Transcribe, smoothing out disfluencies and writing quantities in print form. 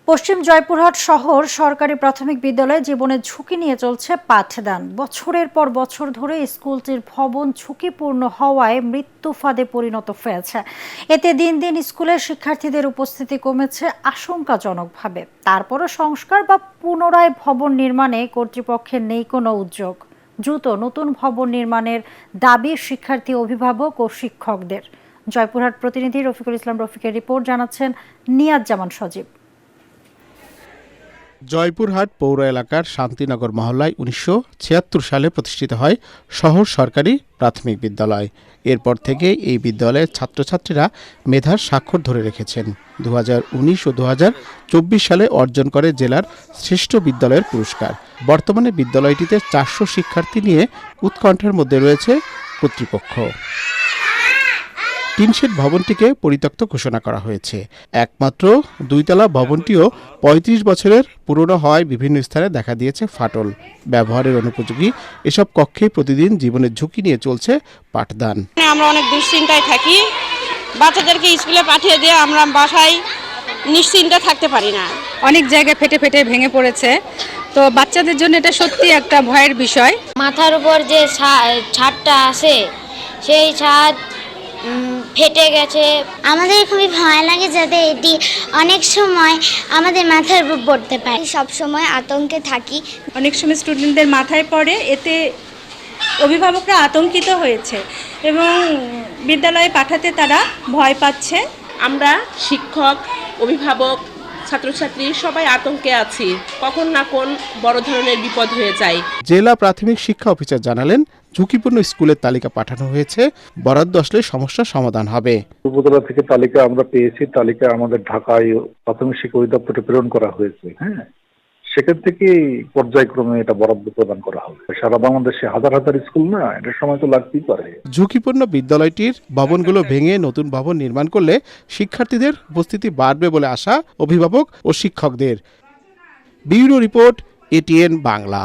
পশ্চিম জয়পুরহাট শহর সরকারি প্রাথমিক বিদ্যালয়ে জীবনের ঝুঁকি নিয়ে চলছে পাঠদান। বছরের পর বছর ধরে স্কুলটির ভবন ঝুঁকিপূর্ণ হওয়ায় মৃত্যু ফাঁদে পরিণত হয়েছে। এতে দিন দিন স্কুলের শিক্ষার্থীদের উপস্থিতি কমেছে আশঙ্কাজনকভাবে। তারপরও সংস্কার বা পুনরায় ভবন নির্মাণে কর্তৃপক্ষের নেই কোনো উদ্যোগ। দ্রুত নতুন ভবন নির্মাণের দাবি শিক্ষার্থী, অভিভাবক ও শিক্ষকদের। জয়পুরহাট প্রতিনিধি রফিকুল ইসলাম রফিকের রিপোর্ট, জানাচ্ছেন নিয়াজ জামান সজীব। জয়পুরহাট পৌর এলাকার শান্তিনগর মহল্লায় ১৯৭৬ সালে প্রতিষ্ঠিত হয় শহর সরকারি প্রাথমিক বিদ্যালয়। এরপর থেকে এই বিদ্যালয়ের ছাত্রছাত্রীরা মেধার স্বাক্ষর ধরে রেখেছেন। ২০১৯ ও ২০২৪ সালে অর্জন করে জেলার শ্রেষ্ঠ বিদ্যালয়ের পুরস্কার। বর্তমানে বিদ্যালয়টিতে ৪০০ শিক্ষার্থী নিয়ে উৎকণ্ঠার মধ্যে রয়েছে কর্তৃপক্ষ। টিনশেড ভবনটিকে পরিত্যক্ত ঘোষণা করা হয়েছে। একমাত্র দুইতলা ভবনটিও ৩৫ বছরের পুরনো হওয়ায় বিভিন্ন স্থানে দেখা দিয়েছে ফাটল। ব্যবহারের অনুপযোগী এসব কক্ষে প্রতিদিন জীবনের ঝুঁকি নিয়ে চলছে পাঠদান। আমরা অনেক দুশ্চিন্তায় থাকি, বাচ্চাদেরকে স্কুলে পাঠিয়ে দিয়ে আমরা বাসায় নিশ্চিন্তে থাকতে পারি না। অনেক জায়গায় ফেটে ফেটে ভেঙে পড়েছে, তো বাচ্চাদের জন্য এটা সত্যি একটা ভয়ের বিষয়। মাথার উপর যে ছাদটা আছে সেই ছাদ ফেটে গেছে। আমাদের খুবই ভয় লাগে যাতে এটি অনেক সময় আমাদের মাথার উপর পড়তে পারে। সব সময় আতঙ্কে থাকি। অনেক সময় স্টুডেন্টদের মাথায় পড়ে, এতে অভিভাবকরা আতঙ্কিত হয়েছে এবং বিদ্যালয়ে পাঠাতে তারা ভয় পাচ্ছে। আমরা শিক্ষক, অভিভাবক, ছাত্রছাত্রী সবাই আতঙ্কে আছি, কখন না কোন বড় ধরনের বিপদ হয়ে যায়। জেলা প্রাথমিক শিক্ষা অফিসার জানালেন, ঝুঁকিপূর্ণ স্কুলের তালিকা পাঠানো হয়েছে, বরাদ্দ আসলে সমস্যার সমাধান হবে। উপজেলা থেকে তালিকা আমরা পেয়েছি, তালিকা আমাদের ঢাকায় প্রাথমিক শিক্ষা অধিদপ্তরে প্রেরণ করা হয়েছে। সেখান থেকে পর্যায়ক্রমে এটা বরাদ্দ প্রদান করা হবে। সারা বাংলাদেশে হাজার হাজার স্কুল না, এটার সময় তো লাগতেই পারে। ঝুঁকিপূর্ণ বিদ্যালয়টির ভবনগুলো ভেঙে নতুন ভবন নির্মাণ করলে শিক্ষার্থীদের উপস্থিতি বাড়বে বলে আশা অভিভাবক ও শিক্ষকদের। Bureau report, ATN Bangla.